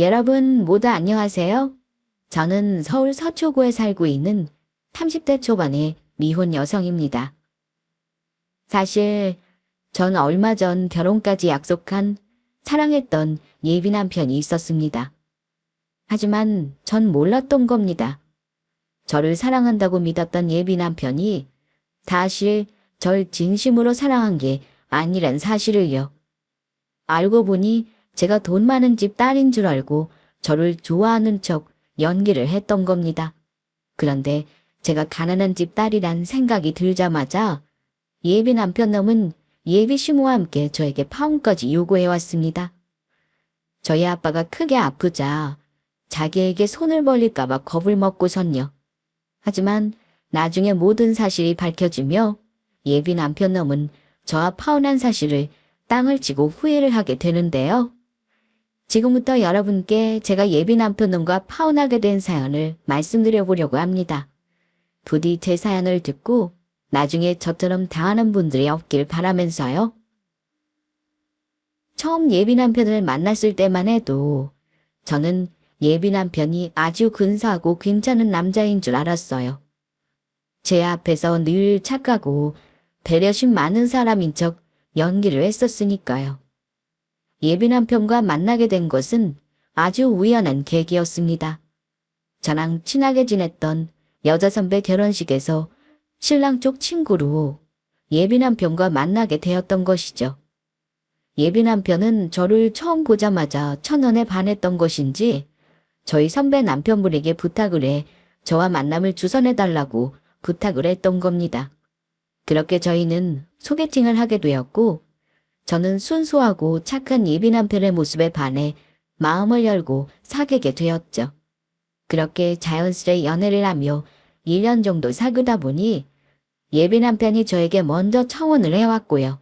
여러분 모두 안녕하세요. 저는 서울 서초구에 살고 있는 30대 초반의 미혼 여성입니다. 사실 전 얼마 전 결혼까지 약속한 사랑했던 예비 남편이 있었습니다. 하지만 전 몰랐던 겁니다. 저를 사랑한다고 믿었던 예비 남편이 사실 절 진심으로 사랑한 게 아니란 사실을요. 알고 보니 제가 돈 많은 집 딸인 줄 알고 저를 좋아하는 척 연기를 했던 겁니다. 그런데 제가 가난한 집 딸이란 생각이 들자마자 예비 남편 놈은 예비 시모와 함께 저에게 파혼까지 요구해왔습니다. 저희 아빠가 크게 아프자 자기에게 손을 벌릴까봐 겁을 먹고선요. 하지만 나중에 모든 사실이 밝혀지며 예비 남편 놈은 저와 파혼한 사실을 땅을 치고 후회를 하게 되는데요. 지금부터 여러분께 제가 예비 남편놈과 파혼하게 된 사연을 말씀드려 보려고 합니다. 부디 제 사연을 듣고 나중에 저처럼 당하는 분들이 없길 바라면서요. 처음 예비 남편을 만났을 때만 해도 저는 예비 남편이 아주 근사하고 괜찮은 남자인 줄 알았어요. 제 앞에서 늘 착하고 배려심 많은 사람인 척 연기를 했었으니까요. 예비 남편과 만나게 된 것은 아주 우연한 계기였습니다. 저랑 친하게 지냈던 여자 선배 결혼식에서 신랑 쪽 친구로 예비 남편과 만나게 되었던 것이죠. 예비 남편은 저를 처음 보자마자 첫눈에 반했던 것인지 저희 선배 남편분에게 부탁을 해 저와 만남을 주선해달라고 부탁을 했던 겁니다. 그렇게 저희는 소개팅을 하게 되었고 저는 순수하고 착한 예비 남편의 모습에 반해 마음을 열고 사귀게 되었죠. 그렇게 자연스레 연애를 하며 1년 정도 사귀다 보니 예비 남편이 저에게 먼저 청혼을 해왔고요.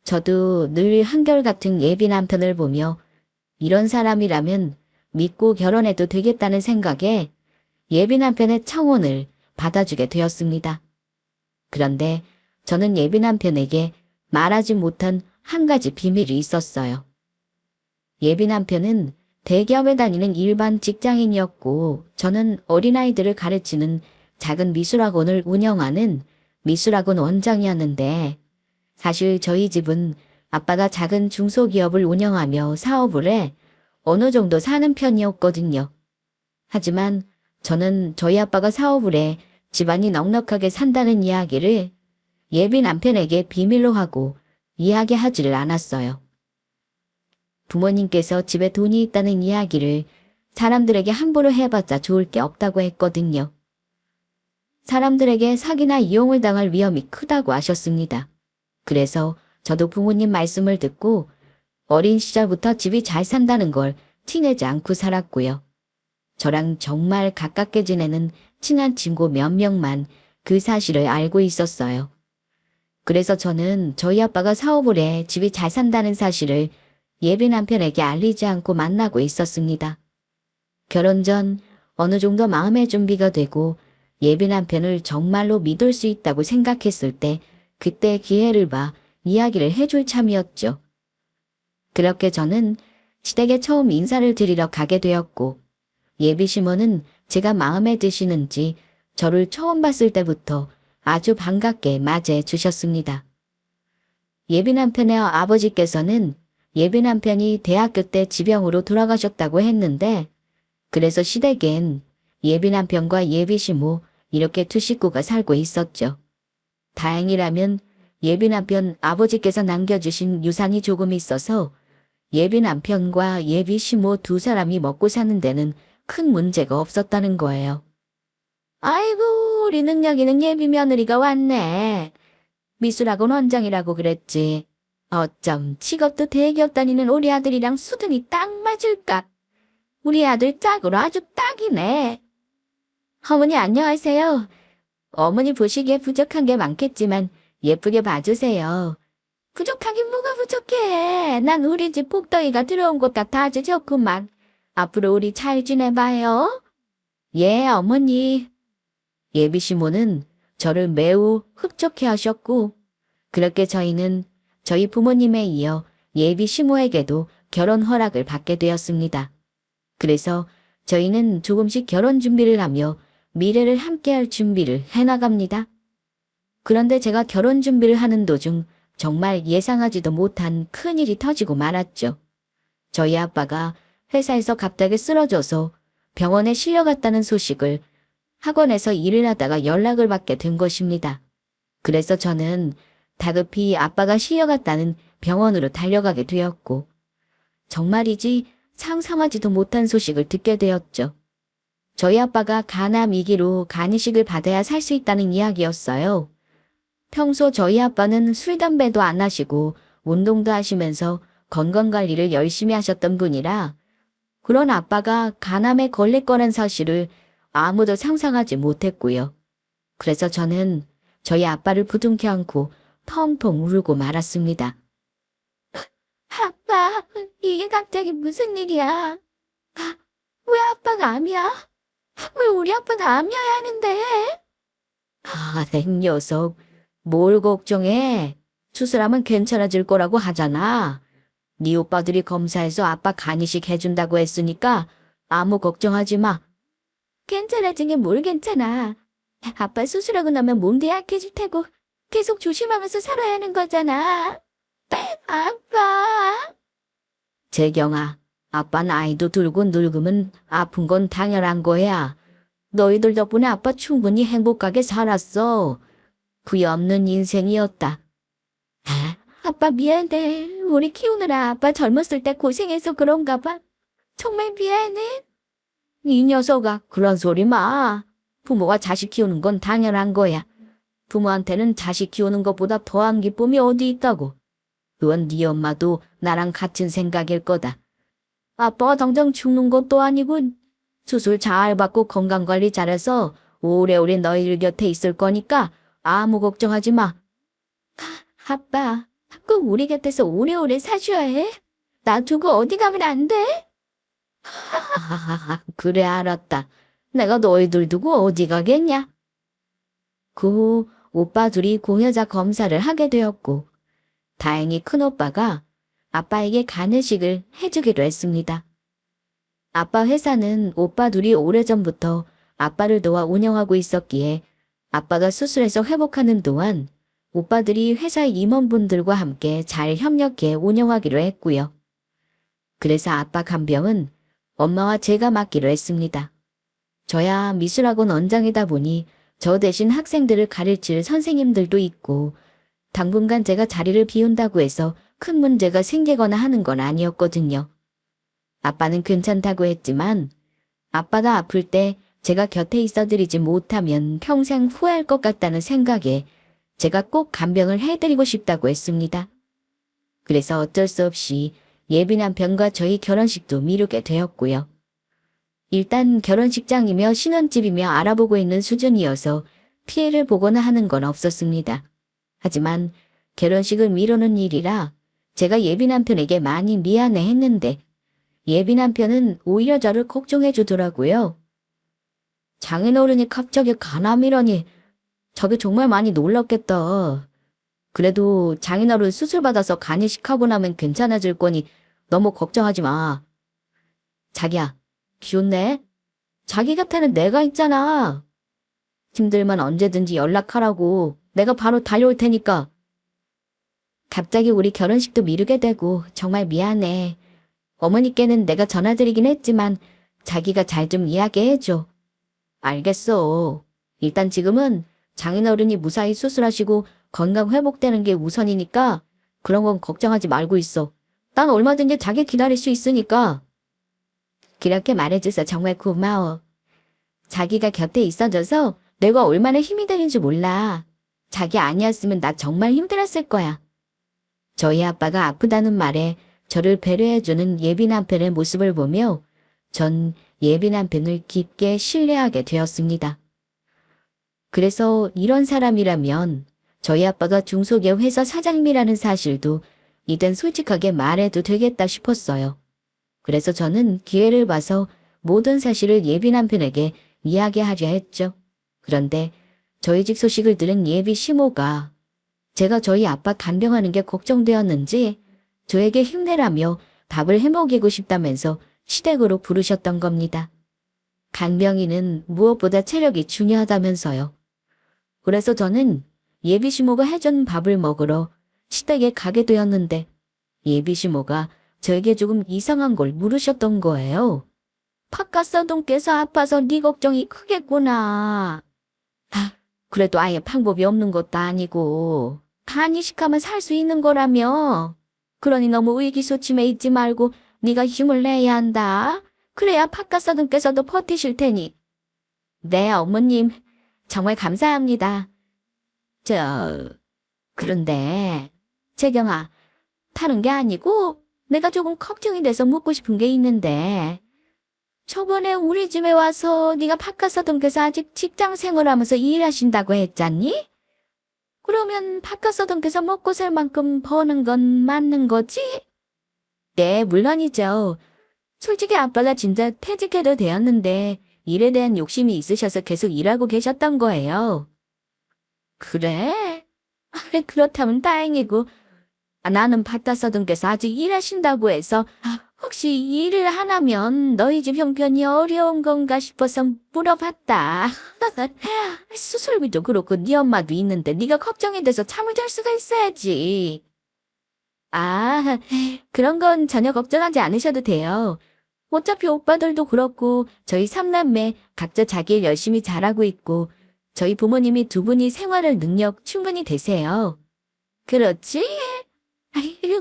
저도 늘 한결같은 예비 남편을 보며 이런 사람이라면 믿고 결혼해도 되겠다는 생각에 예비 남편의 청혼을 받아주게 되었습니다. 그런데 저는 예비 남편에게 말하지 못한 한 가지 비밀이 있었어요. 예비 남편은 대기업에 다니는 일반 직장인이었고 저는 어린아이들을 가르치는 작은 미술학원을 운영하는 미술학원 원장이었는데 사실 저희 집은 아빠가 작은 중소기업을 운영하며 사업을 해 어느 정도 사는 편이었거든요. 하지만 저는 저희 아빠가 사업을 해 집안이 넉넉하게 산다는 이야기를 예비 남편에게 비밀로 하고 이야기하지를 않았어요. 부모님께서 집에 돈이 있다는 이야기를 사람들에게 함부로 해봤자 좋을 게 없다고 했거든요. 사람들에게 사기나 이용을 당할 위험이 크다고 하셨습니다. 그래서 저도 부모님 말씀을 듣고 어린 시절부터 집이 잘 산다는 걸 티내지 않고 살았고요. 저랑 정말 가깝게 지내는 친한 친구 몇 명만 그 사실을 알고 있었어요. 그래서 저는 저희 아빠가 사업을 해 집이 잘 산다는 사실을 예비 남편에게 알리지 않고 만나고 있었습니다. 결혼 전 어느 정도 마음의 준비가 되고 예비 남편을 정말로 믿을 수 있다고 생각했을 때 그때 기회를 봐 이야기를 해줄 참이었죠. 그렇게 저는 시댁에 처음 인사를 드리러 가게 되었고 예비 시모는 제가 마음에 드시는지 저를 처음 봤을 때부터 아주 반갑게 맞이해 주셨습니다. 예비 남편의 아버지께서는 예비 남편이 대학교 때 지병으로 돌아가셨다고 했는데 그래서 시댁엔 예비 남편과 예비 시모 이렇게 두 식구가 살고 있었죠. 다행이라면 예비 남편 아버지께서 남겨주신 유산이 조금 있어서 예비 남편과 예비 시모 두 사람이 먹고 사는 데는 큰 문제가 없었다는 거예요. 아이고 우리 능력 있는 예비 며느리가 왔네. 미술학원 원장이라고 그랬지. 어쩜 직업도 대기업 다니는 우리 아들이랑 수등이 딱 맞을까. 우리 아들 짝으로 아주 딱이네. 어머니 안녕하세요. 어머니 보시기에 부족한 게 많겠지만 예쁘게 봐주세요. 부족하긴 뭐가 부족해. 난 우리 집 복덩이가 들어온 것 같아 아주 좋구만. 앞으로 우리 잘 지내봐요. 예, 어머니. 예비 시모는 저를 매우 흡족해 하셨고 그렇게 저희는 저희 부모님에 이어 예비 시모에게도 결혼 허락을 받게 되었습니다. 그래서 저희는 조금씩 결혼 준비를 하며 미래를 함께할 준비를 해나갑니다. 그런데 제가 결혼 준비를 하는 도중 정말 예상하지도 못한 큰일이 터지고 말았죠. 저희 아빠가 회사에서 갑자기 쓰러져서 병원에 실려갔다는 소식을 학원에서 일을 하다가 연락을 받게 된 것입니다. 그래서 저는 다급히 아빠가 실려갔다는 병원으로 달려가게 되었고, 정말이지 상상하지도 못한 소식을 듣게 되었죠. 저희 아빠가 간암 2기로 간이식을 받아야 살 수 있다는 이야기였어요. 평소 저희 아빠는 술, 담배도 안 하시고 운동도 하시면서 건강관리를 열심히 하셨던 분이라 그런 아빠가 간암에 걸릴 거란 사실을 아무도 상상하지 못했고요. 그래서 저는 저희 아빠를 부둥켜 안고 텅텅 울고 말았습니다. 아빠, 이게 갑자기 무슨 일이야? 왜 아빠가 암이야? 왜 우리 아빠는 암이어야 하는데? 내 녀석, 뭘 걱정해? 수술하면 괜찮아질 거라고 하잖아. 네 오빠들이 검사해서 아빠 간이식 해준다고 했으니까 아무 걱정하지 마. 괜찮아진 게 뭘 괜찮아. 아빠 수술하고 나면 몸도 약해질 테고 계속 조심하면서 살아야 하는 거잖아. 아빠. 재경아, 아빠 나이도 들고 늙으면 아픈 건 당연한 거야. 너희들 덕분에 아빠 충분히 행복하게 살았어. 후회 없는 인생이었다. 아빠 미안해. 우리 키우느라 아빠 젊었을 때 고생해서 그런가 봐. 정말 미안해. 이 녀석아, 그런 소리 마. 부모가 자식 키우는 건 당연한 거야. 부모한테는 자식 키우는 것보다 더한 기쁨이 어디 있다고. 그건 네 엄마도 나랑 같은 생각일 거다. 아빠가 당장 죽는 것도 아니고 수술 잘 받고 건강관리 잘해서 오래오래 너희들 곁에 있을 거니까 아무 걱정하지 마. 아빠, 꼭 우리 곁에서 오래오래 사셔야 해. 나 두고 어디 가면 안 돼? 그래, 알았다. 내가 너희들 두고 어디 가겠냐? 그 후 오빠 둘이 공여자 검사를 하게 되었고, 다행히 큰오빠가 아빠에게 간이식을 해주기로 했습니다. 아빠 회사는 오빠 둘이 오래전부터 아빠를 도와 운영하고 있었기에 아빠가 수술해서 회복하는 동안 오빠들이 회사 임원분들과 함께 잘 협력해 운영하기로 했고요. 그래서 아빠 간병은 엄마와 제가 맡기로 했습니다. 저야 미술학원 원장이다 보니 저 대신 학생들을 가르칠 선생님들도 있고 당분간 제가 자리를 비운다고 해서 큰 문제가 생기거나 하는 건 아니었거든요. 아빠는 괜찮다고 했지만 아빠가 아플 때 제가 곁에 있어드리지 못하면 평생 후회할 것 같다는 생각에 제가 꼭 간병을 해드리고 싶다고 했습니다. 그래서 어쩔 수 없이 예비 남편과 저희 결혼식도 미루게 되었고요. 일단 결혼식장이며 신혼집이며 알아보고 있는 수준이어서 피해를 보거나 하는 건 없었습니다. 하지만 결혼식을 미루는 일이라 제가 예비 남편에게 많이 미안해했는데 예비 남편은 오히려 저를 걱정해 주더라고요. 장인어른이 갑자기 간암이라니 저게 정말 많이 놀랐겠다. 그래도 장인어른 수술받아서 간이식하고 나면 괜찮아질 거니 너무 걱정하지 마. 자기야, 귀엽네. 자기 곁에는 내가 있잖아. 힘들면 언제든지 연락하라고. 내가 바로 달려올 테니까. 갑자기 우리 결혼식도 미루게 되고 정말 미안해. 어머니께는 내가 전화드리긴 했지만 자기가 잘 좀 이야기해줘. 알겠어. 일단 지금은 장인어른이 무사히 수술하시고 건강 회복되는 게 우선이니까 그런 건 걱정하지 말고 있어. 난 얼마든지 자기 기다릴 수 있으니까. 그렇게 말해줘서 정말 고마워. 자기가 곁에 있어줘서 내가 얼마나 힘이 되는지 몰라. 자기 아니었으면 나 정말 힘들었을 거야. 저희 아빠가 아프다는 말에 저를 배려해주는 예비 남편의 모습을 보며 전 예비 남편을 깊게 신뢰하게 되었습니다. 그래서 이런 사람이라면 저희 아빠가 중소기업 회사 사장님이라는 사실도 이젠 솔직하게 말해도 되겠다 싶었어요. 그래서 저는 기회를 봐서 모든 사실을 예비 남편에게 이야기하려 했죠. 그런데 저희 집 소식을 들은 예비 시모가 제가 저희 아빠 간병하는 게 걱정되었는지 저에게 힘내라며 밥을 해먹이고 싶다면서 시댁으로 부르셨던 겁니다. 간병인은 무엇보다 체력이 중요하다면서요. 그래서 저는 예비시모가 해준 밥을 먹으러 시댁에 가게 되었는데 예비시모가 저에게 조금 이상한 걸 물으셨던 거예요. 팥가사돈께서 아파서 네 걱정이 크겠구나. 그래도 아예 방법이 없는 것도 아니고 간이식하면 살 수 있는 거라며. 그러니 너무 의기소침해 있지 말고 네가 힘을 내야 한다. 그래야 팥가사돈께서도 버티실 테니. 네, 어머님. 정말 감사합니다. 그런데 재경아, 다른 게 아니고 내가 조금 걱정이 돼서 묻고 싶은 게 있는데 저번에 우리 집에 와서 네가 팥가사돈께서 아직 직장 생활하면서 일하신다고 했잖니? 그러면 팥가사돈께서 먹고 살 만큼 버는 건 맞는 거지? 네, 물론이죠. 솔직히 아빠가 진짜 퇴직해도 되었는데 일에 대한 욕심이 있으셔서 계속 일하고 계셨던 거예요. 그래? 그렇다면 다행이고 나는 팥가사돈께서 아직 일하신다고 해서 혹시 일을 하나면 너희 집 형편이 어려운 건가 싶어서 물어봤다. 수술비도 그렇고 네 엄마도 있는데 네가 걱정이 돼서 잠을 잘 수가 있어야지. 아, 그런 건 전혀 걱정하지 않으셔도 돼요. 어차피 오빠들도 그렇고 저희 삼남매 각자 자기 일 열심히 잘하고 있고 저희 부모님이 두 분이 생활할 능력 충분히 되세요. 그렇지?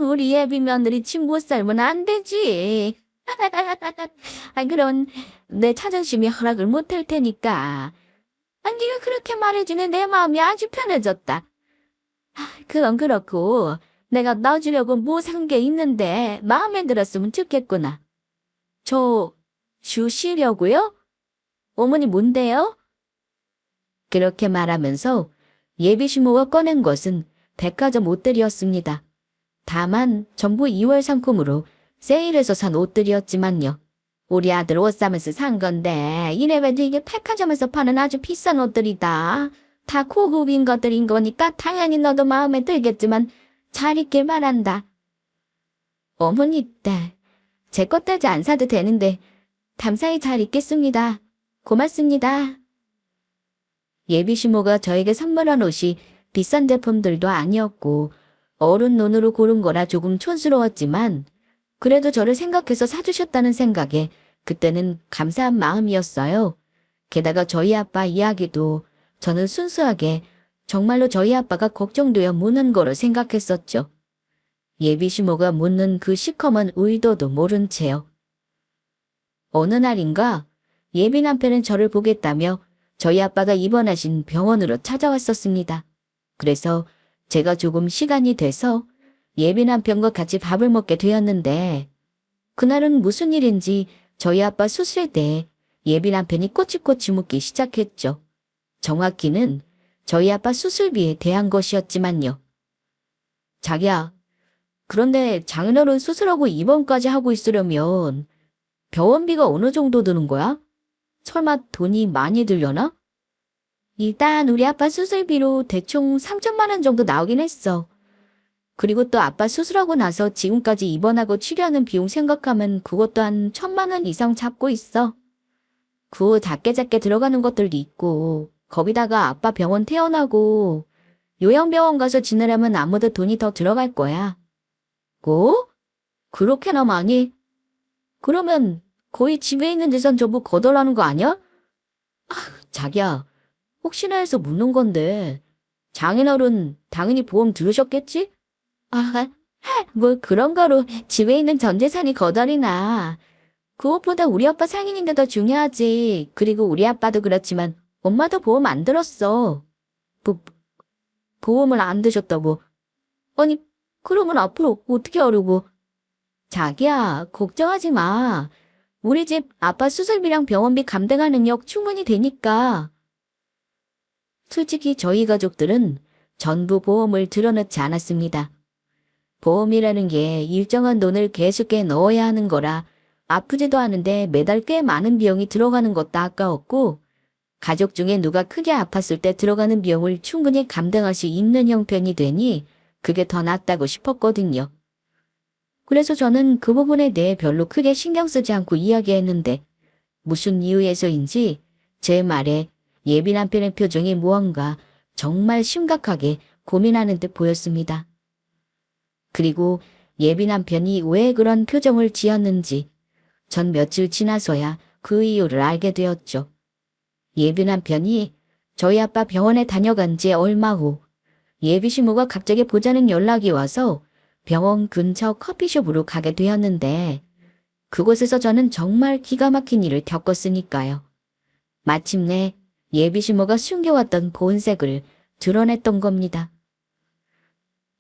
우리 예비 며느리 집 못 살면 안 되지. 그럼 내 자존심이 허락을 못 할 테니까. 네가 그렇게 말해주는 내 마음이 아주 편해졌다. 그건 그렇고 내가 넣어주려고 뭐 산 게 있는데 마음에 들었으면 좋겠구나. 주시려고요? 어머니 뭔데요? 그렇게 말하면서 예비시모가 꺼낸 것은 백화점 옷들이었습니다. 다만 전부 2월 상품으로 세일해서 산 옷들이었지만요. 우리 아들 옷 사면서 산 건데 이래봬도 이게 백화점에서 파는 아주 비싼 옷들이다. 다 고급인 것들인 거니까 당연히 너도 마음에 들겠지만 잘 입길 바란다. 어머니, 제 것까지 안 사도 되는데 감사히 잘 입겠습니다. 고맙습니다. 예비시모가 저에게 선물한 옷이 비싼 제품들도 아니었고 어른 눈으로 고른 거라 조금 촌스러웠지만 그래도 저를 생각해서 사주셨다는 생각에 그때는 감사한 마음이었어요. 게다가 저희 아빠 이야기도 저는 순수하게 정말로 저희 아빠가 걱정되어 묻는 거로 생각했었죠. 예비시모가 묻는 그 시커먼 의도도 모른 채요. 어느 날인가 예비 남편은 저를 보겠다며 저희 아빠가 입원하신 병원으로 찾아왔었습니다. 그래서 제가 조금 시간이 돼서 예비 남편과 같이 밥을 먹게 되었는데 그날은 무슨 일인지 저희 아빠 수술에 대해 예비 남편이 꼬치꼬치 묻기 시작했죠. 정확히는 저희 아빠 수술비에 대한 것이었지만요. 자기야, 그런데 장인어른 수술하고 입원까지 하고 있으려면 병원비가 어느 정도 드는 거야? 설마 돈이 많이 들려나? 일단 우리 아빠 수술비로 대충 3천만 원 정도 나오긴 했어. 그리고 또 아빠 수술하고 나서 지금까지 입원하고 치료하는 비용 생각하면 그것도 한 1,000만 원 이상 잡고 있어. 그 후 작게 들어가는 것들도 있고 거기다가 아빠 병원 퇴원하고 요양병원 가서 지내려면 아무도 돈이 더 들어갈 거야. 뭐? 그렇게나 많이? 그러면 거의 집에 있는 재산 전부 거덜나는 거 아니야? 자기야, 혹시나 해서 묻는 건데 장인어른 당연히 보험 들으셨겠지? 뭘 그런 거로 집에 있는 전 재산이 거덜이나. 그것보다 우리 아빠 상인인 게 더 중요하지. 그리고 우리 아빠도 그렇지만 엄마도 보험 안 들었어. 보험을 안 드셨다고. 아니, 그러면 앞으로 어떻게 하려고. 자기야, 걱정하지 마. 우리 집 아빠 수술비랑 병원비 감당할 능력 충분히 되니까. 솔직히 저희 가족들은 전부 보험을 들어놓지 않았습니다. 보험이라는 게 일정한 돈을 계속해 넣어야 하는 거라 아프지도 않은데 매달 꽤 많은 비용이 들어가는 것도 아까웠고 가족 중에 누가 크게 아팠을 때 들어가는 비용을 충분히 감당할 수 있는 형편이 되니 그게 더 낫다고 싶었거든요. 그래서 저는 그 부분에 대해 별로 크게 신경 쓰지 않고 이야기했는데 무슨 이유에서인지 제 말에 예비 남편의 표정이 무언가 정말 심각하게 고민하는 듯 보였습니다. 그리고 예비 남편이 왜 그런 표정을 지었는지 전 며칠 지나서야 그 이유를 알게 되었죠. 예비 남편이 저희 아빠 병원에 다녀간 지 얼마 후 예비 시모가 갑자기 보자는 연락이 와서 병원 근처 커피숍으로 가게 되었는데 그곳에서 저는 정말 기가 막힌 일을 겪었으니까요. 마침내 예비 시모가 숨겨왔던 본색을 드러냈던 겁니다.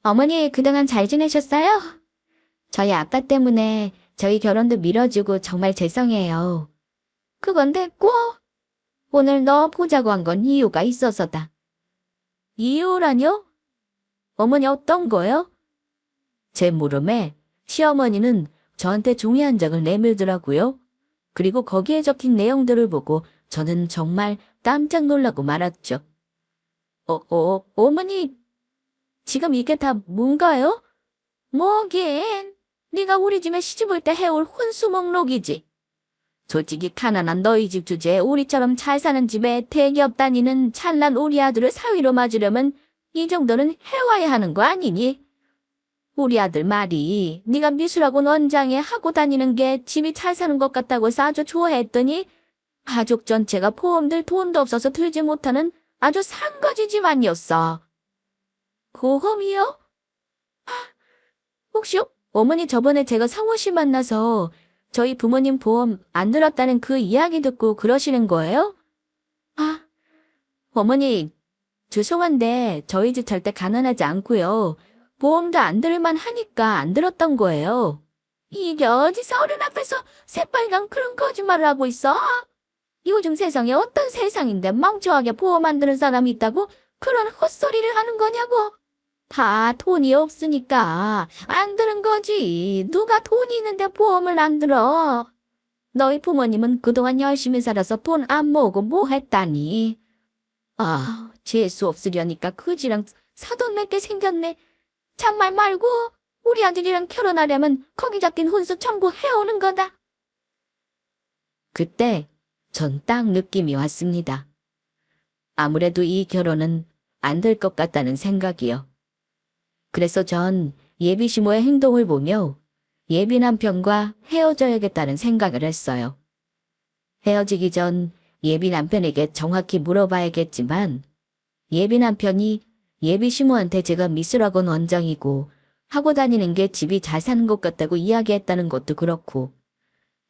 어머니 그동안 잘 지내셨어요? 저희 아빠 때문에 저희 결혼도 미뤄지고 정말 죄송해요. 그건 됐고 오늘 너 보자고 한 건 이유가 있어서다. 이유라뇨? 어머니 어떤 거요? 제 물음에 시어머니는 저한테 종이 한 장을 내밀더라고요. 그리고 거기에 적힌 내용들을 보고 저는 정말 깜짝 놀라고 말았죠. 어머니, 지금 이게 다 뭔가요? 뭐긴, 네가 우리 집에 시집올 때 해올 혼수 목록이지. 솔직히 가난한 너희 집 주제에 우리처럼 잘 사는 집에 대기업 다니는 찬란 우리 아들을 사위로 맞으려면 이 정도는 해와야 하는 거 아니니? 우리 아들 말이 네가 미술학원 원장에 하고 다니는 게 집이 잘 사는 것 같다고 해서 아주 좋아했더니 가족 전체가 보험들 돈도 없어서 들지 못하는 아주 상거지 집안이었어. 보험이요? 혹시 어머니 저번에 제가 성호 씨 만나서 저희 부모님 보험 안 들었다는 그 이야기 듣고 그러시는 거예요? 어머니 죄송한데 저희 집 절대 가난하지 않고요. 보험도 안 들을만 하니까 안 들었던 거예요. 이게 어디서 어른 앞에서 새빨간 그런 거짓말을 하고 있어? 요즘 세상에 어떤 세상인데 멍청하게 보험 안 드는 사람이 있다고 그런 헛소리를 하는 거냐고. 다 돈이 없으니까 안 드는 거지. 누가 돈이 있는데 보험을 안 들어. 너희 부모님은 그동안 열심히 살아서 돈 안 모으고 뭐 했다니. 재수 없으려니까 그지랑 사돈 맺게 생겼네. 참말 말고 우리 아들이랑 결혼하려면 거기 잡힌 혼수 전부 해오는 거다. 그때 전 딱 느낌이 왔습니다. 아무래도 이 결혼은 안 될 것 같다는 생각이요. 그래서 전 예비 시모의 행동을 보며 예비 남편과 헤어져야겠다는 생각을 했어요. 헤어지기 전 예비 남편에게 정확히 물어봐야겠지만 예비 남편이 예비 시모한테 제가 미술학원 원장이고 하고 다니는 게 집이 잘 사는 것 같다고 이야기했다는 것도 그렇고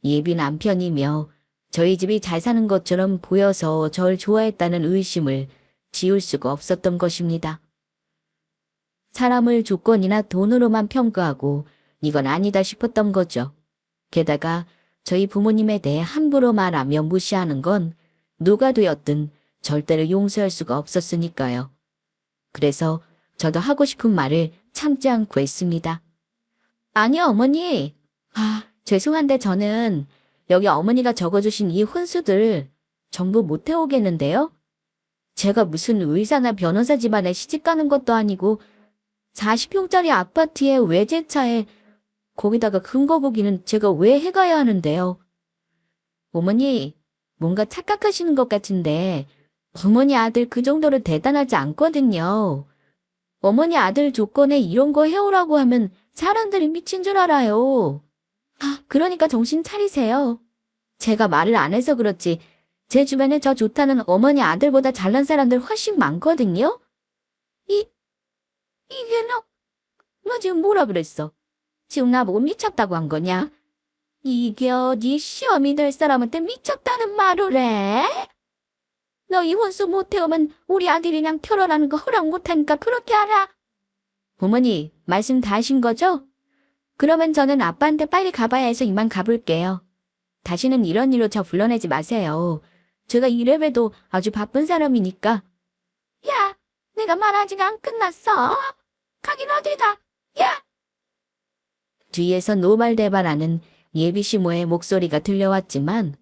예비 남편이며 저희 집이 잘 사는 것처럼 보여서 절 좋아했다는 의심을 지울 수가 없었던 것입니다. 사람을 조건이나 돈으로만 평가하고 이건 아니다 싶었던 거죠. 게다가 저희 부모님에 대해 함부로 말하며 무시하는 건 누가 되었든 절대로 용서할 수가 없었으니까요. 그래서 저도 하고 싶은 말을 참지 않고 했습니다. 아니요, 어머니. 죄송한데 저는 여기 어머니가 적어주신 이 혼수들 전부 못 해오겠는데요? 제가 무슨 의사나 변호사 집안에 시집가는 것도 아니고 40평짜리 아파트에 외제차에 거기다가 근거 보기는 제가 왜 해가야 하는데요? 어머니, 뭔가 착각하시는 것 같은데 어머니 아들 그 정도로 대단하지 않거든요. 어머니 아들 조건에 이런 거 해오라고 하면 사람들이 미친 줄 알아요. 그러니까 정신 차리세요. 제가 말을 안 해서 그렇지 제 주변에 저 좋다는 어머니 아들보다 잘난 사람들 훨씬 많거든요. 이게 너 지금 뭐라 그랬어? 지금 나보고 미쳤다고 한 거냐? 이게 어디 시험이 될 사람한테 미쳤다는 말을 해? 너 이 혼수 못 해오면 우리 아들이랑 결혼하는 거 허락 못하니까 그렇게 알아? 어머니, 말씀 다 하신 거죠? 그러면 저는 아빠한테 빨리 가봐야 해서 이만 가볼게요. 다시는 이런 일로 저 불러내지 마세요. 제가 이래봬도 아주 바쁜 사람이니까. 야, 내가 말 아직 안 끝났어. 가긴 어디다. 야! 뒤에서 노발대발하는 예비 시모의 목소리가 들려왔지만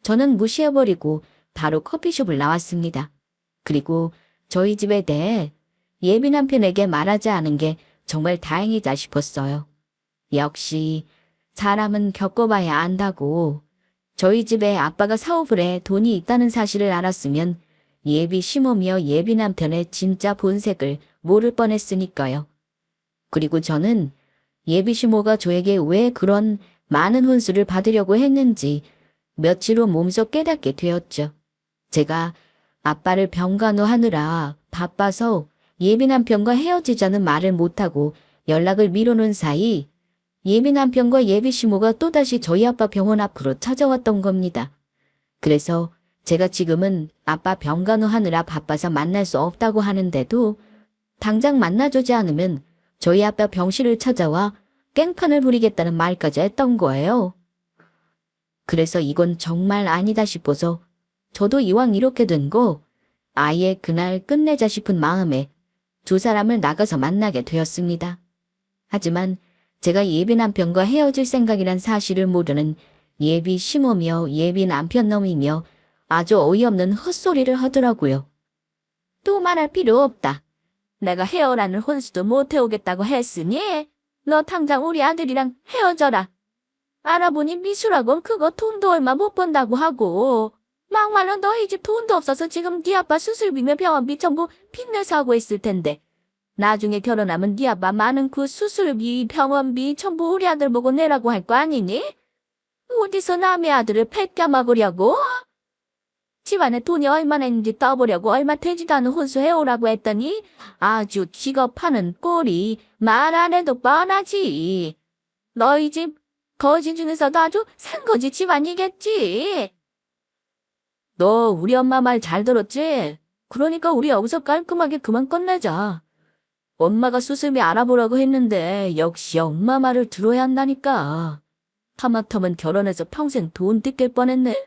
저는 무시해버리고 바로 커피숍을 나왔습니다. 그리고 저희 집에 대해 예비 남편에게 말하지 않은 게 정말 다행이다 싶었어요. 역시 사람은 겪어봐야 안다고. 저희 집에 아빠가 사업을 해 돈이 있다는 사실을 알았으면 예비 시모며 예비 남편의 진짜 본색을 모를 뻔했으니까요. 그리고 저는 예비 시모가 저에게 왜 그런 많은 혼수를 받으려고 했는지 며칠 후 몸소 깨닫게 되었죠. 제가 아빠를 병간호하느라 바빠서 예비 남편과 헤어지자는 말을 못하고 연락을 미루는 사이 예비 남편과 예비 시모가 또다시 저희 아빠 병원 앞으로 찾아왔던 겁니다. 그래서 제가 지금은 아빠 병간호하느라 바빠서 만날 수 없다고 하는데도 당장 만나주지 않으면 저희 아빠 병실을 찾아와 깽판을 부리겠다는 말까지 했던 거예요. 그래서 이건 정말 아니다 싶어서 저도 이왕 이렇게 된 거 아예 그날 끝내자 싶은 마음에 두 사람을 나가서 만나게 되었습니다. 하지만 제가 예비 남편과 헤어질 생각이란 사실을 모르는 예비 시모며 예비 남편 놈이며 아주 어이없는 헛소리를 하더라고요. 또 말할 필요 없다. 내가 헤어라는 혼수도 못 해오겠다고 했으니 너 당장 우리 아들이랑 헤어져라. 알아보니 미술학원 그거 돈도 얼마 못 번다고 하고 막말로 너희 집 돈도 없어서 지금 네 아빠 수술비며 병원비 전부 빚내서 하고 있을 텐데 나중에 결혼하면 네 아빠 많은 그 수술비 병원비 전부 우리 아들 보고 내라고 할 거 아니니? 어디서 남의 아들을 뺏겨 먹으려고? 집안에 돈이 얼마나 있는지 떠보려고 얼마 되지도 않은 혼수 해오라고 했더니 아주 기겁하는 꼴이 말 안 해도 뻔하지. 너희 집 거지 중에서도 아주 산거지 집안이겠지. 너 우리 엄마 말 잘 들었지? 그러니까 우리 여기서 깔끔하게 그만 끝내자. 엄마가 수술비 알아보라고 했는데 역시 엄마 말을 들어야 한다니까. 하마터면 결혼해서 평생 돈 뜯길 뻔했네.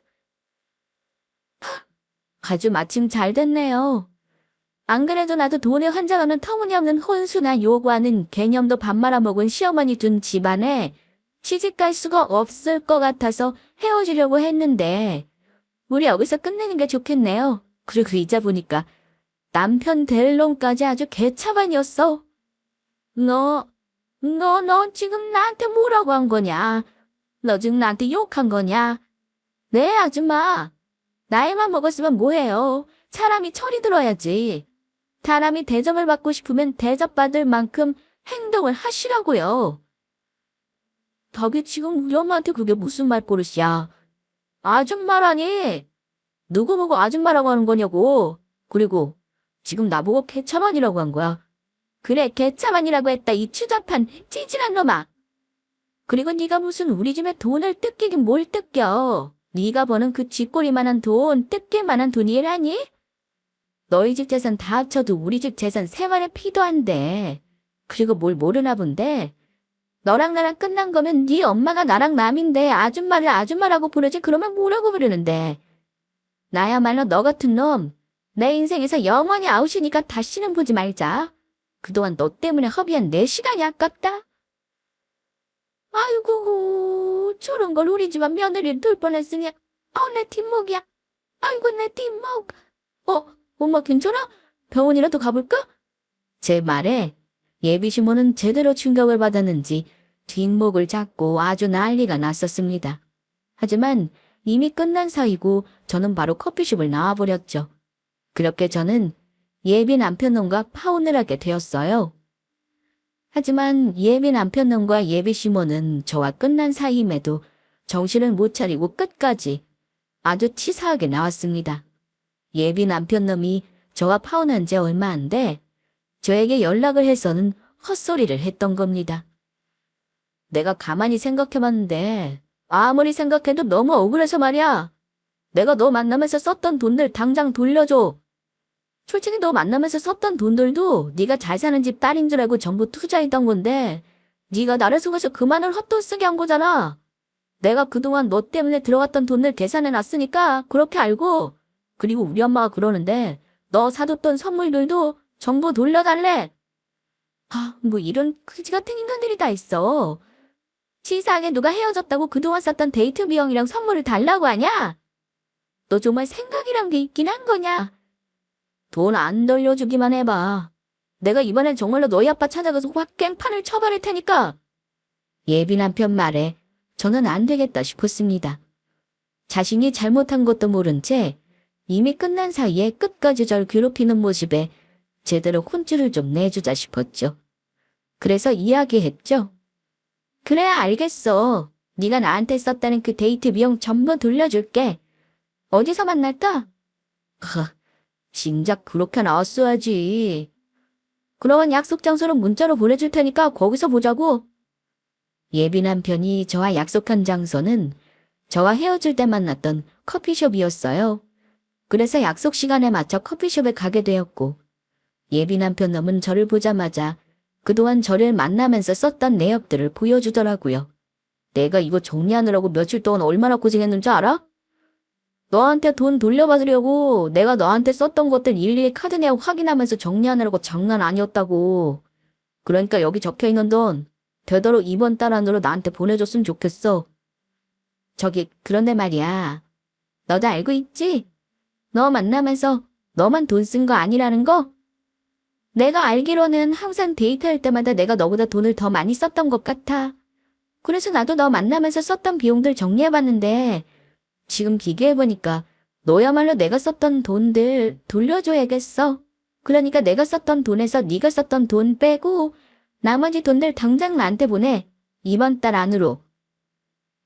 아주 마침 잘 됐네요. 안 그래도 나도 돈에 환장하는 터무니없는 혼수나 요구하는 개념도 밥 말아먹은 시어머니 둔 집안에 시집갈 수가 없을 것 같아서 헤어지려고 했는데 우리 여기서 끝내는 게 좋겠네요. 그리고 이자 보니까 남편 될 놈까지 아주 개차반이었어. 너 지금 나한테 뭐라고 한 거냐? 너 지금 나한테 욕한 거냐? 네, 아줌마. 나이만 먹었으면 뭐해요. 사람이 철이 들어야지. 사람이 대접을 받고 싶으면 대접받을 만큼 행동을 하시라고요. 덕이 지금 우리 엄마한테 그게 무슨 말버릇이야. 아줌마라니. 누구 보고 아줌마라고 하는 거냐고. 그리고 지금 나보고 개차반이라고 한 거야. 그래, 개차반이라고 했다, 이 추잡한 찌질한 놈아. 그리고 네가 무슨 우리 집에 돈을 뜯기긴 뭘 뜯겨. 네가 버는 그 쥐꼬리만한 돈, 뜯길만한 돈이라니? 너희 집 재산 다 합쳐도 우리 집 재산 3마리 피도 안 돼. 그리고 뭘 모르나 본데. 너랑 나랑 끝난 거면 네 엄마가 나랑 남인데 아줌마를 아줌마라고 부르지 그러면 뭐라고 부르는데. 나야말로 너 같은 놈. 내 인생에서 영원히 아웃이니까 다시는 보지 말자. 그동안 너 때문에 허비한 내 시간이 아깝다. 아이고, 저런 걸 우리 집안 며느리를 둘 뻔했으니. 내 뒷목이야. 아이고, 내 뒷목. 엄마 괜찮아? 병원이라도 가볼까? 제 말에 예비 시모는 제대로 충격을 받았는지 뒷목을 잡고 아주 난리가 났었습니다. 하지만 이미 끝난 사이고 저는 바로 커피숍을 나와버렸죠. 그렇게 저는 예비 남편놈과 파혼을 하게 되었어요. 하지만 예비 남편놈과 예비 시모는 저와 끝난 사이임에도 정신을 못 차리고 끝까지 아주 치사하게 나왔습니다. 예비 남편놈이 저와 파혼한 지 얼마 안 돼 저에게 연락을 해서는 헛소리를 했던 겁니다. 내가 가만히 생각해봤는데 아무리 생각해도 너무 억울해서 말이야. 내가 너 만나면서 썼던 돈들 당장 돌려줘. 솔직히 너 만나면서 썼던 돈들도 네가 잘 사는 집 딸인 줄 알고 전부 투자했던 건데 네가 나를 속여서 그만을 헛돈 쓰게 한 거잖아. 내가 그동안 너 때문에 들어갔던 돈을 계산해놨으니까 그렇게 알고. 그리고 우리 엄마가 그러는데 너 사뒀던 선물들도 전부 돌려달래. 뭐 이런 그지 같은 인간들이 다 있어. 치사하게 누가 헤어졌다고 그동안 썼던 데이트 비용이랑 선물을 달라고 하냐? 너 정말 생각이란 게 있긴 한 거냐? 돈 안 돌려주기만 해봐. 내가 이번엔 정말로 너희 아빠 찾아가서 확 깽판을 쳐버릴 테니까. 예비 남편 말에 저는 안 되겠다 싶었습니다. 자신이 잘못한 것도 모른 채 이미 끝난 사이에 끝까지 절 괴롭히는 모습에 제대로 혼쭐을 좀 내주자 싶었죠. 그래서 이야기했죠. 그래 알겠어. 네가 나한테 썼다는 그 데이트 비용 전부 돌려줄게. 어디서 만날까? 진작 그렇게 나왔어야지. 그러면 약속 장소로 문자로 보내줄 테니까 거기서 보자고. 예비 남편이 저와 약속한 장소는 저와 헤어질 때 만났던 커피숍이었어요. 그래서 약속 시간에 맞춰 커피숍에 가게 되었고, 예비 남편 놈은 저를 보자마자 그동안 저를 만나면서 썼던 내역들을 보여주더라고요. 내가 이거 정리하느라고 며칠 동안 얼마나 고생했는지 알아? 너한테 돈 돌려받으려고 내가 너한테 썼던 것들 일일이 카드 내역 확인하면서 정리하느라고 장난 아니었다고. 그러니까 여기 적혀있는 돈 되도록 이번 달 안으로 나한테 보내줬으면 좋겠어. 저기 그런데 말이야. 너도 알고 있지? 너 만나면서 너만 돈 쓴 거 아니라는 거? 내가 알기로는 항상 데이트할 때마다 내가 너보다 돈을 더 많이 썼던 것 같아. 그래서 나도 너 만나면서 썼던 비용들 정리해봤는데 지금 비교해보니까 너야말로 내가 썼던 돈들 돌려줘야겠어. 그러니까 내가 썼던 돈에서 네가 썼던 돈 빼고 나머지 돈들 당장 나한테 보내. 이번 달 안으로.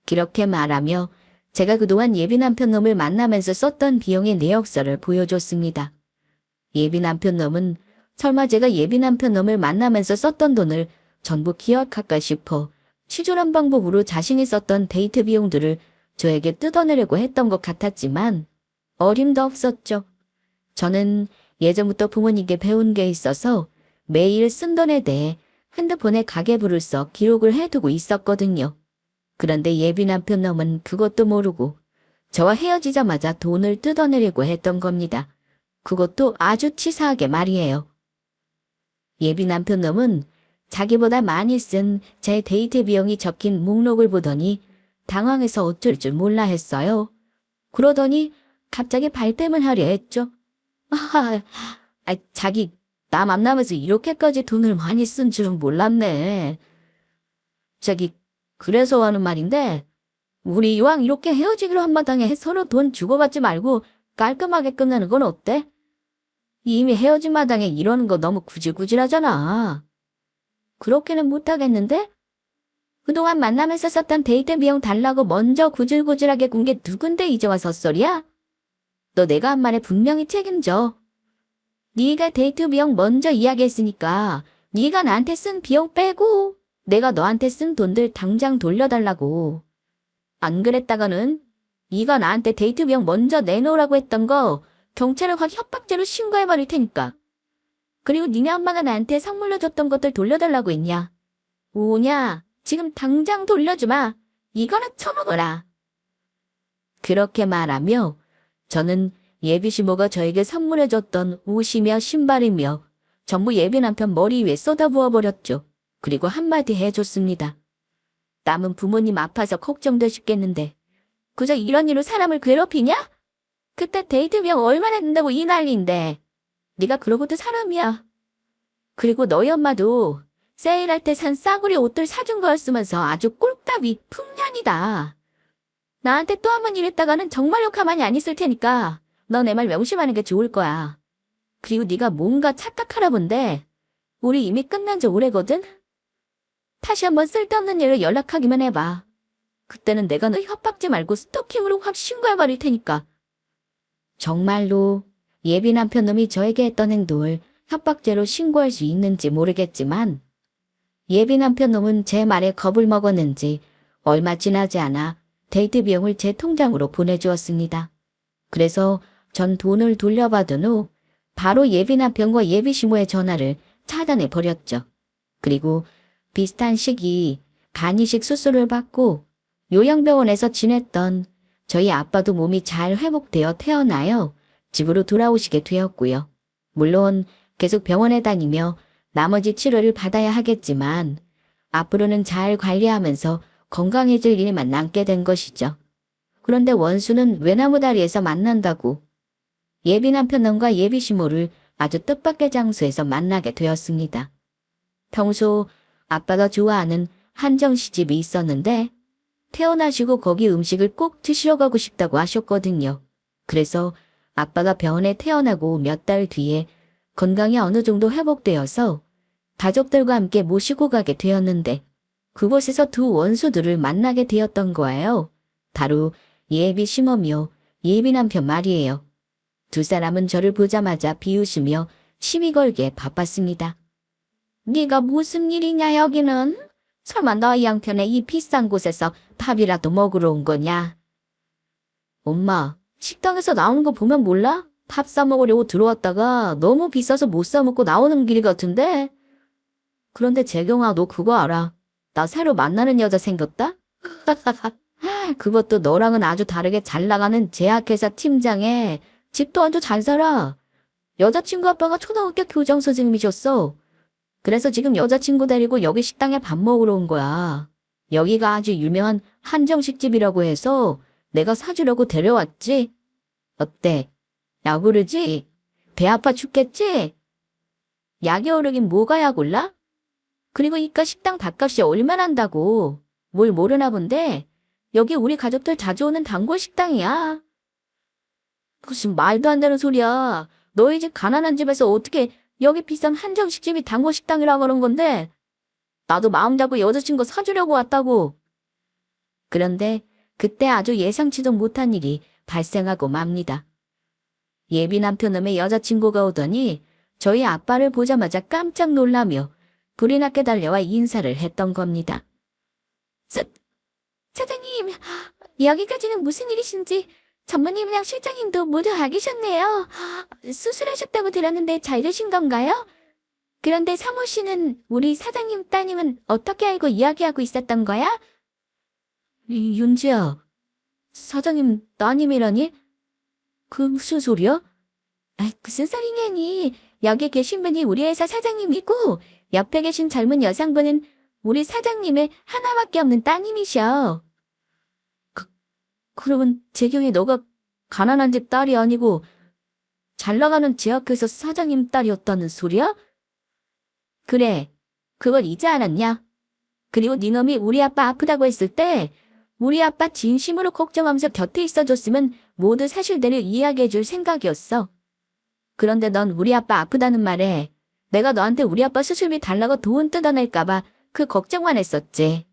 그렇게 말하며 제가 그동안 예비 남편 놈을 만나면서 썼던 비용의 내역서를 보여줬습니다. 예비 남편 놈은 설마 제가 예비 남편 놈을 만나면서 썼던 돈을 전부 기억할까 싶어 치졸한 방법으로 자신이 썼던 데이트 비용들을 저에게 뜯어내려고 했던 것 같았지만 어림도 없었죠. 저는 예전부터 부모님께 배운 게 있어서 매일 쓴 돈에 대해 핸드폰에 가계부를 써 기록을 해두고 있었거든요. 그런데 예비 남편 놈은 그것도 모르고 저와 헤어지자마자 돈을 뜯어내려고 했던 겁니다. 그것도 아주 치사하게 말이에요. 예비 남편 놈은 자기보다 많이 쓴 제 데이트 비용이 적힌 목록을 보더니 당황해서 어쩔 줄 몰라 했어요. 그러더니 갑자기 발뺌을 하려 했죠. 자기 나 만나면서 이렇게까지 돈을 많이 쓴 줄은 몰랐네. 자기 그래서 하는 말인데 우리 이왕 이렇게 헤어지기로 한마당에 서로 돈 주고받지 말고 깔끔하게 끝내는 건 어때? 이미 헤어진 마당에 이러는 거 너무 구질구질하잖아. 그렇게는 못하겠는데? 그동안 만나면서 썼던 데이트 비용 달라고 먼저 구질구질하게 군 게 누군데 이제 와서 헛소리야? 너 내가 한 말에 분명히 책임져. 네가 데이트 비용 먼저 이야기했으니까 네가 나한테 쓴 비용 빼고 내가 너한테 쓴 돈들 당장 돌려달라고. 안 그랬다가는 네가 나한테 데이트 비용 먼저 내놓으라고 했던 거 경찰에 확 협박죄로 신고해버릴 테니까. 그리고 니네 엄마가 나한테 선물로 줬던 것들 돌려달라고 했냐. 오냐, 지금 당장 돌려주마. 이거나 처먹어라. 그렇게 말하며 저는 예비 시모가 저에게 선물해줬던 옷이며 신발이며 전부 예비 남편 머리 위에 쏟아부어버렸죠. 그리고 한마디 해줬습니다. 남은 부모님 아파서 걱정되시겠는데 그저 이런 일로 사람을 괴롭히냐? 그때 데이트 비용 얼마나 든다고 이 난리인데. 네가 그러고도 사람이야. 그리고 너희 엄마도 세일할 때 산 싸구려 옷들 사준 거였으면서 아주 꼴값이 풍년이다. 나한테 또 한 번 이랬다가는 정말로 가만히 안 있을 테니까 너 내 말 명심하는 게 좋을 거야. 그리고 네가 뭔가 착각하나 본데 우리 이미 끝난 지 오래거든? 다시 한번 쓸데없는 일로 연락하기만 해봐. 그때는 내가 너 협박지 말고 스토킹으로 확 신고해버릴 테니까. 정말로 예비 남편 놈이 저에게 했던 행동을 협박죄로 신고할 수 있는지 모르겠지만 예비 남편 놈은 제 말에 겁을 먹었는지 얼마 지나지 않아 데이트 비용을 제 통장으로 보내주었습니다. 그래서 전 돈을 돌려받은 후 바로 예비 남편과 예비 시모의 전화를 차단해 버렸죠. 그리고 비슷한 시기 간이식 수술을 받고 요양병원에서 지냈던 저희 아빠도 몸이 잘 회복되어 태어나요. 집으로 돌아오시게 되었고요. 물론 계속 병원에 다니며 나머지 치료를 받아야 하겠지만 앞으로는 잘 관리하면서 건강해질 일만 남게 된 것이죠. 그런데 원수는 외나무 다리에서 만난다고 예비 남편놈과 예비 시모를 아주 뜻밖의 장소에서 만나게 되었습니다. 평소 아빠가 좋아하는 한정 시집이 있었는데 태어나시고 거기 음식을 꼭 드시러 가고 싶다고 하셨거든요. 그래서 아빠가 병원에 태어나고 몇 달 뒤에 건강이 어느 정도 회복되어서 가족들과 함께 모시고 가게 되었는데 그곳에서 두 원수들을 만나게 되었던 거예요. 바로 예비 시모며 예비 남편 말이에요. 두 사람은 저를 보자마자 비웃으며 시비 걸게 바빴습니다. 네가 무슨 일이냐 여기는? 설마 너희 양편에 이 비싼 곳에서 밥이라도 먹으러 온 거냐? 엄마, 식당에서 나오는 거 보면 몰라? 밥 사 먹으려고 들어왔다가 너무 비싸서 못 사 먹고 나오는 길 같은데? 그런데 재경아, 너 그거 알아? 나 새로 만나는 여자 생겼다? 그것도 너랑은 아주 다르게 잘 나가는 제약회사 팀장에 집도 아주 잘 살아. 여자친구 아빠가 초등학교 교장 선생님이셨어. 그래서 지금 여자친구 데리고 여기 식당에 밥 먹으러 온 거야. 여기가 아주 유명한 한정식집이라고 해서 내가 사주려고 데려왔지. 어때? 약오르지? 배 아파 죽겠지? 약이 오르긴 뭐가 약 올라? 그리고 이깟 식당 밥값이 얼마나 한다고. 뭘 모르나 본데 여기 우리 가족들 자주 오는 단골 식당이야. 무슨 말도 안 되는 소리야. 너희 집 가난한 집에서 어떻게 여기 비싼 한정식집이 단골 식당이라 그런 건데. 나도 마음 잡고 여자친구 사주려고 왔다고. 그런데 그때 아주 예상치도 못한 일이 발생하고 맙니다. 예비 남편놈의 여자친구가 오더니 저희 아빠를 보자마자 깜짝 놀라며 불이 나게 달려와 인사를 했던 겁니다. 사장님, 여기까지는 무슨 일이신지 전무님이랑 실장님도 모두 알고 계셨네요. 수술하셨다고 들었는데 잘 되신 건가요? 그런데 사모 씨는 우리 사장님 따님은 어떻게 알고 이야기하고 있었던 거야? 윤지야, 사장님 따님이라니? 그 무슨 소리야? 무슨 소리냐니. 여기 계신 분이 우리 회사 사장님이고 옆에 계신 젊은 여성분은 우리 사장님의 하나밖에 없는 따님이셔. 그러면 재경이 너가 가난한 집 딸이 아니고 잘 나가는 제약회사 사장님 딸이었다는 소리야? 그래, 그걸 이제 알았냐? 그리고 네 놈이 우리 아빠 아프다고 했을 때 우리 아빠 진심으로 걱정하면서 곁에 있어줬으면 모두 사실대로 이야기해줄 생각이었어. 그런데 넌 우리 아빠 아프다는 말에 내가 너한테 우리 아빠 수술비 달라고 돈 뜯어낼까봐 그 걱정만 했었지.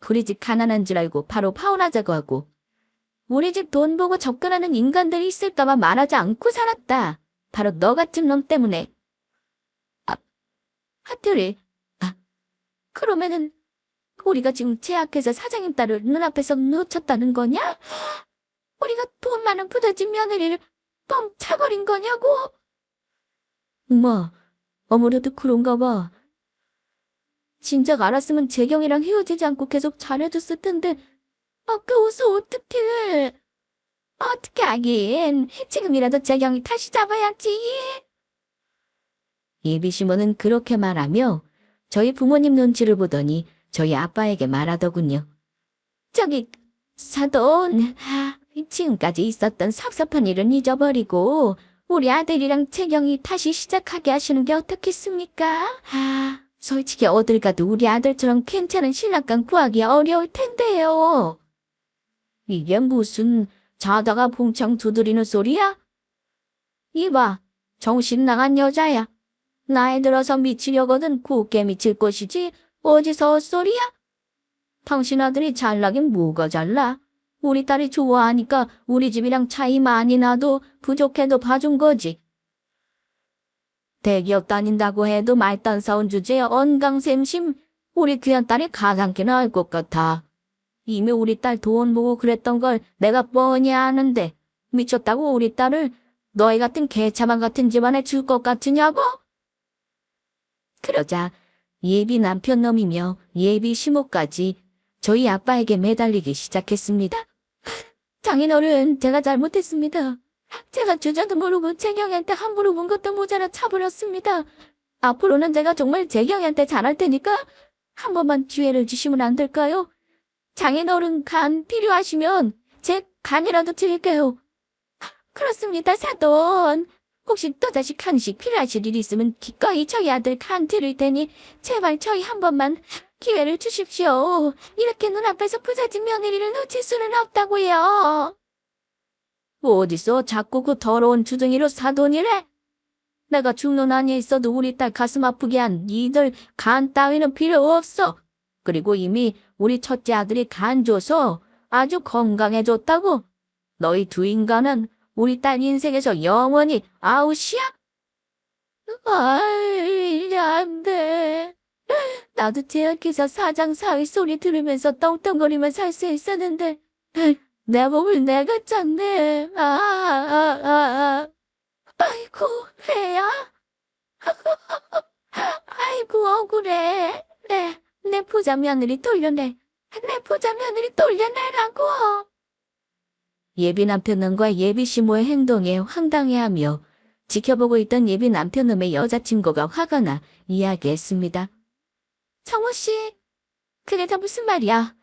우리 집 가난한 줄 알고 바로 파혼하자고 하고 우리 집 돈 보고 접근하는 인간들이 있을까봐 말하지 않고 살았다. 바로 너 같은 놈 때문에. 하트리. 그러면은 우리가 지금 제약회사 사장님 딸을 눈앞에서 놓쳤다는 거냐? 우리가 돈 많은 부잣집 며느리를 뻥차버린 거냐고? 엄마, 아무래도 그런가 봐. 진작 알았으면 재경이랑 헤어지지 않고 계속 잘해줬을 텐데 아까워서 어떡해. 어떻게 하긴. 지금이라도 재경이 다시 잡아야지. 예비 시모는 그렇게 말하며 저희 부모님 눈치를 보더니 저희 아빠에게 말하더군요. 저기 사돈, 지금까지 있었던 섭섭한 일은 잊어버리고 우리 아들이랑 재경이 다시 시작하게 하시는 게 어떻겠습니까? 솔직히 어딜 가도 우리 아들처럼 괜찮은 신랑감 구하기 어려울 텐데요. 이게 무슨 자다가 봉창 두드리는 소리야? 이봐, 정신 나간 여자야. 나이 들어서 미치려거든 곱게 미칠 것이지 어디서 헛소리야? 당신 아들이 잘나긴 뭐가 잘나? 우리 딸이 좋아하니까 우리 집이랑 차이 많이 나도 부족해도 봐준 거지. 대기업 다닌다고 해도 말단 사온 주제에 언강샘심 우리 귀한 딸이 가상케 나을 것 같아. 이미 우리 딸 돈 보고 그랬던 걸 내가 뻔히 아는데 미쳤다고 우리 딸을 너희 같은 개차만 같은 집안에 줄 것 같으냐고? 그러자 예비 남편 놈이며 예비 시모까지 저희 아빠에게 매달리기 시작했습니다. 장인어른, 제가 잘못했습니다. 제가 주저도 모르고 재경이한테 함부로 문 것도 모자라 차버렸습니다. 앞으로는 제가 정말 재경이한테 잘할 테니까 한 번만 기회를 주시면 안 될까요? 장인어른 간 필요하시면 제 간이라도 드릴게요. 그렇습니다, 사돈. 혹시 또 다시 간식 필요하실 일 있으면 기꺼이 저희 아들 간 드릴 테니 제발 저희 한 번만 기회를 주십시오. 이렇게 눈앞에서 부잣집 며느리를 놓칠 수는 없다고요. 어디서 자꾸 그 더러운 주둥이로 사돈이래? 내가 중론 안에 있어도 우리 딸 가슴 아프게 한 니들 간 따위는 필요 없어. 그리고 이미 우리 첫째 아들이 간 줘서 아주 건강해졌다고. 너희 두 인간은 우리 딸 인생에서 영원히 아웃이야? 아이, 안 돼. 나도 제약회사 사장 사위 소리 들으면서 떵떵거리며 살 수 있었는데 내 몸을 내가 짰네. 아이고, 배야. 아이고, 억울해. 내 부자 며느리 돌려내. 내 부자 며느리 돌려내라고. 예비 남편놈과 예비 시모의 행동에 황당해하며 지켜보고 있던 예비 남편놈의 여자친구가 화가 나 이야기했습니다. 성호 씨, 그게 다 무슨 말이야.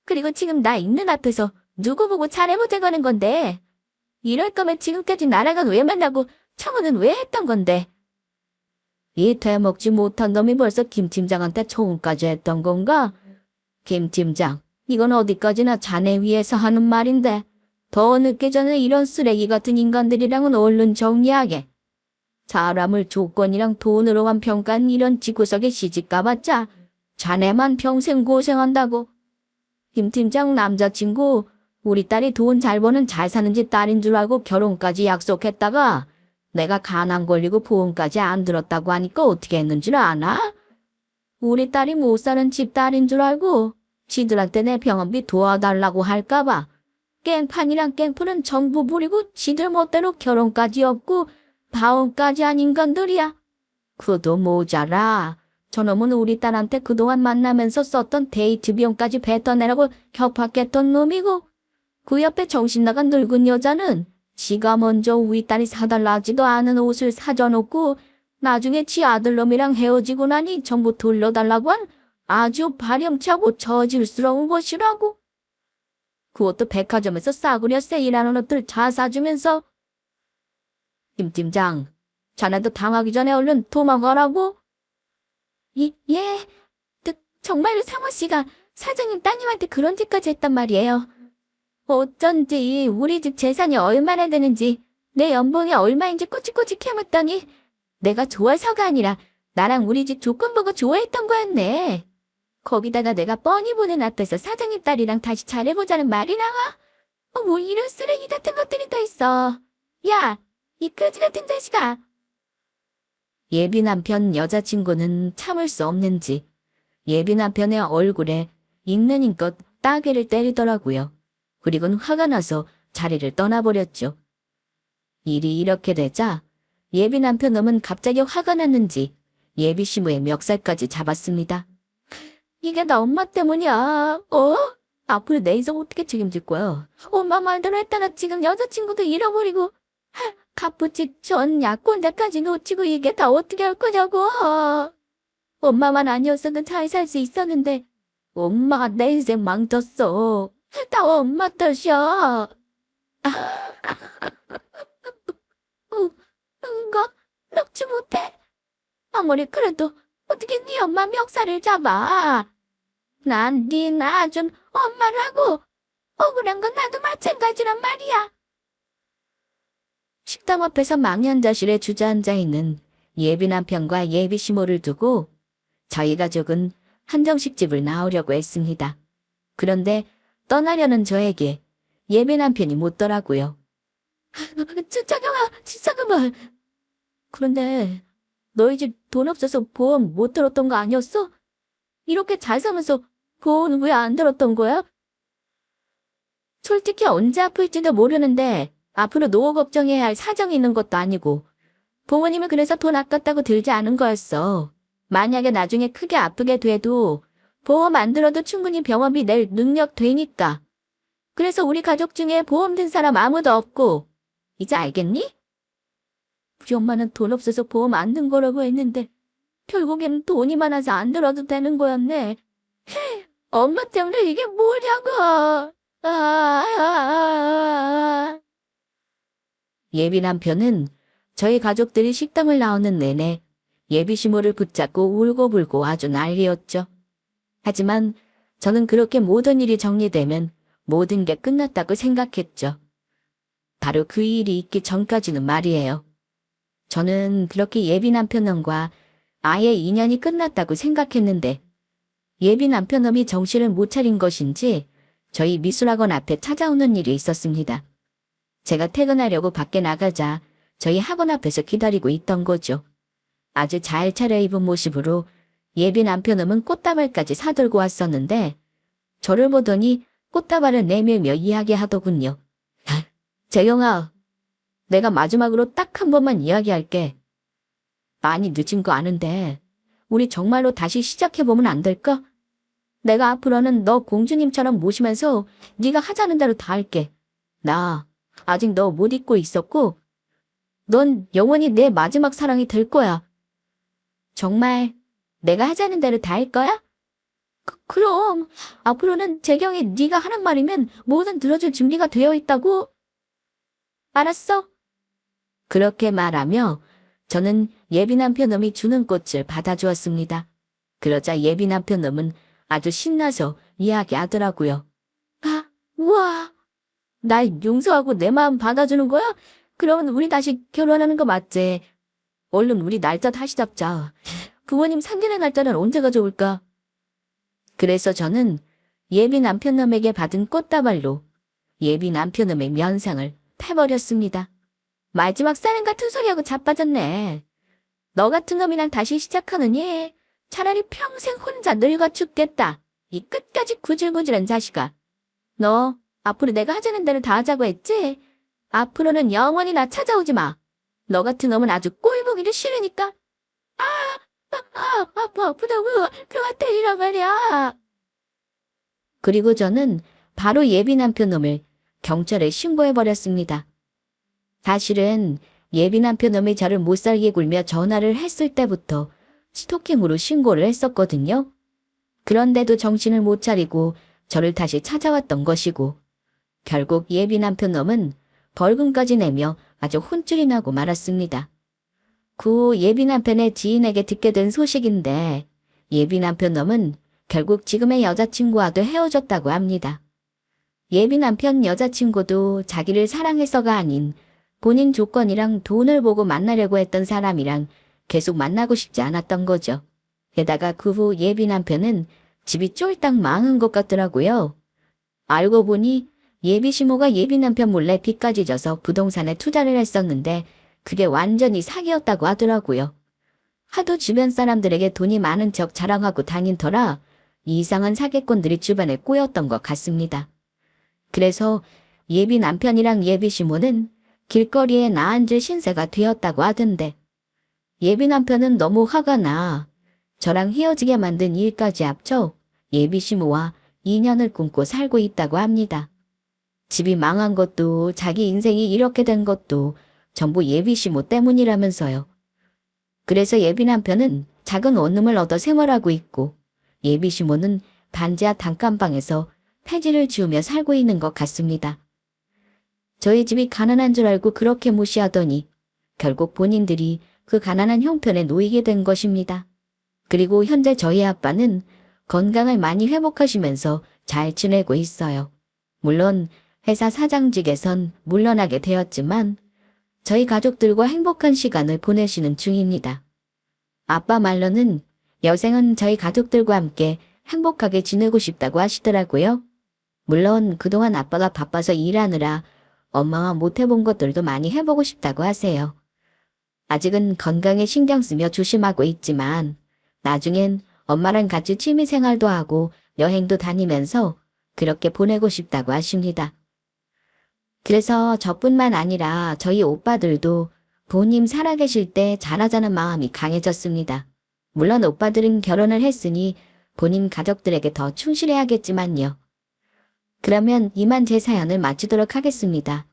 그리고 지금 나 있는 앞에서 누구 보고 잘해보자는 건데. 이럴 거면 지금까지 나랑은 왜 만나고 청혼은 왜 했던 건데. 이 되먹지 못한 놈이 벌써 김 팀장한테 청혼까지 했던 건가? 김 팀장, 이건 어디까지나 자네 위해서 하는 말인데 더 늦기 전에 이런 쓰레기 같은 인간들이랑은 얼른 정리하게. 사람을 조건이랑 돈으로만 평가한 이런 지구석에 시집 가봤자 자네만 평생 고생한다고. 김 팀장 남자친구 우리 딸이 돈 잘 버는 잘 사는 집 딸인 줄 알고 결혼까지 약속했다가 내가 간암 걸리고 보험까지 안 들었다고 하니까 어떻게 했는 줄 아나? 우리 딸이 못 사는 집 딸인 줄 알고 지들한테 내 병원비 도와달라고 할까봐 깽판이랑 깽풀은 정부 부리고 지들 멋대로 결혼까지 없고 다음까지 한 인간들이야. 그도 모자라. 저놈은 우리 딸한테 그동안 만나면서 썼던 데이트 비용까지 뱉어내라고 협박했던 놈이고 그 옆에 정신 나간 늙은 여자는 지가 먼저 우리 딸이 사달라 하지도 않은 옷을 사줘놓고 나중에 지 아들놈이랑 헤어지고 나니 전부 돌려달라고 한 아주 발염차고 저질스러운 것이라고. 그것도 백화점에서 싸구려 세일하는 옷들 다 사주면서. 김 팀장, 자네도 당하기 전에 얼른 도망가라고. 예, 정말로 상호 씨가 사장님 따님한테 그런 짓까지 했단 말이에요. 어쩐지 우리 집 재산이 얼마나 되는지 내 연봉이 얼마인지 꼬치꼬치 캐묻더니 내가 좋아서가 아니라 나랑 우리 집 조건 보고 좋아했던 거였네. 거기다가 내가 뻔히 보는 앞에서 사장님 딸이랑 다시 잘해보자는 말이 나와? 뭐 이런 쓰레기 같은 것들이 다 있어. 야, 이 거지 같은 자식아. 예비 남편 여자친구는 참을 수 없는지 예비 남편의 얼굴에 있는 힘껏 따개를 때리더라고요. 그리고는 화가 나서 자리를 떠나버렸죠. 일이 이렇게 되자 예비 남편 놈은 갑자기 화가 났는지 예비 시무의 멱살까지 잡았습니다. 이게 나 엄마 때문이야. 앞으로 내 인생 어떻게 책임질 거야? 엄마 말대로 했다가 지금 여자친구도 잃어버리고 갑부집 전 약혼자까지 놓치고 이게 다 어떻게 할 거냐고. 엄마만 아니었어도 잘 살 수 있었는데 엄마가 내 인생 망쳤어. 다 엄마 탓이야. 응거 넉지 못해. 아무리 그래도 어떻게 네 엄마 멱살을 잡아. 난 네 낳아준 엄마라고. 억울한 건 나도 마찬가지란 말이야. 식당 앞에서 망연자실에 주저앉아 있는 예비 남편과 예비 시모를 두고 저희 가족은 한정식집을 나오려고 했습니다. 그런데 떠나려는 저에게 예비 남편이 묻더라고요. 자경아, 잠깐만. 그런데 너희 집 돈 없어서 보험 못 들었던 거 아니었어? 이렇게 잘 사면서 보험은 왜 안 들었던 거야? 솔직히 언제 아플지도 모르는데 앞으로 노후 걱정해야 할 사정이 있는 것도 아니고 부모님은 그래서 돈 아깝다고 들지 않은 거였어. 만약에 나중에 크게 아프게 돼도 보험 안 들어도 충분히 병원비 낼 능력 되니까. 그래서 우리 가족 중에 보험 든 사람 아무도 없고. 이제 알겠니? 우리 엄마는 돈 없어서 보험 안 든 거라고 했는데 결국에는 돈이 많아서 안 들어도 되는 거였네. 엄마 때문에 이게 뭐냐고. 예비 남편은 저희 가족들이 식당을 나오는 내내 예비 시모를 붙잡고 울고불고 아주 난리였죠. 하지만 저는 그렇게 모든 일이 정리되면 모든 게 끝났다고 생각했죠. 바로 그 일이 있기 전까지는 말이에요. 저는 그렇게 예비 남편놈과 아예 인연이 끝났다고 생각했는데 예비 남편놈이 정신을 못 차린 것인지 저희 미술학원 앞에 찾아오는 일이 있었습니다. 제가 퇴근하려고 밖에 나가자 저희 학원 앞에서 기다리고 있던 거죠. 아주 잘 차려입은 모습으로 예비 남편놈은 꽃다발까지 사들고 왔었는데 저를 보더니 꽃다발을 내밀며 이야기하더군요. 재영아, 내가 마지막으로 딱 한 번만 이야기할게. 많이 늦은 거 아는데 우리 정말로 다시 시작해보면 안 될까? 내가 앞으로는 너 공주님처럼 모시면서 네가 하자는 대로 다 할게. 나 아직 너 못 잊고 있었고 넌 영원히 내 마지막 사랑이 될 거야. 정말 내가 하자는 대로 다 할 거야? 그럼 앞으로는 재경이 네가 하는 말이면 뭐든 들어줄 준비가 되어 있다고. 알았어. 그렇게 말하며 저는 예비 남편놈이 주는 꽃을 받아주었습니다. 그러자 예비 남편놈은 아주 신나서 이야기하더라고요. 아, 우와. 날 용서하고 내 마음 받아주는 거야? 그러면 우리 다시 결혼하는 거 맞지? 얼른 우리 날짜 다시 잡자. 부모님 상견례 날짜는 언제가 좋을까? 그래서 저는 예비 남편놈에게 받은 꽃다발로 예비 남편놈의 면상을 패버렸습니다. 마지막 사랑 같은 소리하고 자빠졌네. 너 같은 놈이랑 다시 시작하느니 차라리 평생 혼자 늙어 죽겠다. 이 끝까지 구질구질한 자식아. 너 앞으로 내가 하자는 대로 다 하자고 했지? 앞으로는 영원히 나 찾아오지 마. 너 같은 놈은 아주 꼴보기도 싫으니까. 아프다고 그만 때리란 말이야. 그리고 저는 바로 예비 남편놈을 경찰에 신고해버렸습니다. 사실은 예비 남편놈이 저를 못살게 굴며 전화를 했을 때부터 스토킹으로 신고를 했었거든요. 그런데도 정신을 못 차리고 저를 다시 찾아왔던 것이고 결국 예비 남편놈은 벌금까지 내며 아주 혼쭐이 나고 말았습니다. 그 예비 남편의 지인에게 듣게 된 소식인데 예비 남편놈은 결국 지금의 여자친구와도 헤어졌다고 합니다. 예비 남편 여자친구도 자기를 사랑해서가 아닌 본인 조건이랑 돈을 보고 만나려고 했던 사람이랑 계속 만나고 싶지 않았던 거죠. 게다가 그 후 예비 남편은 집이 쫄딱 망한 것 같더라고요. 알고 보니 예비 시모가 예비 남편 몰래 빚까지 져서 부동산에 투자를 했었는데 그게 완전히 사기였다고 하더라고요. 하도 주변 사람들에게 돈이 많은 척 자랑하고 다닌 터라 이상한 사기꾼들이 주변에 꼬였던 것 같습니다. 그래서 예비 남편이랑 예비 시모는 길거리에 나앉을 신세가 되었다고 하던데 예비 남편은 너무 화가 나 저랑 헤어지게 만든 일까지 합쳐 예비 시모와 인연을 끊고 살고 있다고 합니다. 집이 망한 것도 자기 인생이 이렇게 된 것도 전부 예비 시모 때문이라면서요. 그래서 예비 남편은 작은 원룸을 얻어 생활하고 있고 예비 시모는 반지하 단칸방에서 폐지를 지우며 살고 있는 것 같습니다. 저희 집이 가난한 줄 알고 그렇게 무시하더니 결국 본인들이 그 가난한 형편에 놓이게 된 것입니다. 그리고 현재 저희 아빠는 건강을 많이 회복하시면서 잘 지내고 있어요. 물론 회사 사장직에선 물러나게 되었지만 저희 가족들과 행복한 시간을 보내시는 중입니다. 아빠 말로는 여생은 저희 가족들과 함께 행복하게 지내고 싶다고 하시더라고요. 물론 그동안 아빠가 바빠서 일하느라 엄마와 못 해본 것들도 많이 해보고 싶다고 하세요. 아직은 건강에 신경 쓰며 조심하고 있지만 나중엔 엄마랑 같이 취미생활도 하고 여행도 다니면서 그렇게 보내고 싶다고 하십니다. 그래서 저뿐만 아니라 저희 오빠들도 부모님 살아계실 때 잘하자는 마음이 강해졌습니다. 물론 오빠들은 결혼을 했으니 본인 가족들에게 더 충실해야겠지만요. 그러면 이만 제 사연을 마치도록 하겠습니다.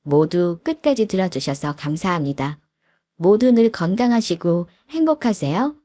모두 끝까지 들어주셔서 감사합니다. 모두 늘 건강하시고 행복하세요.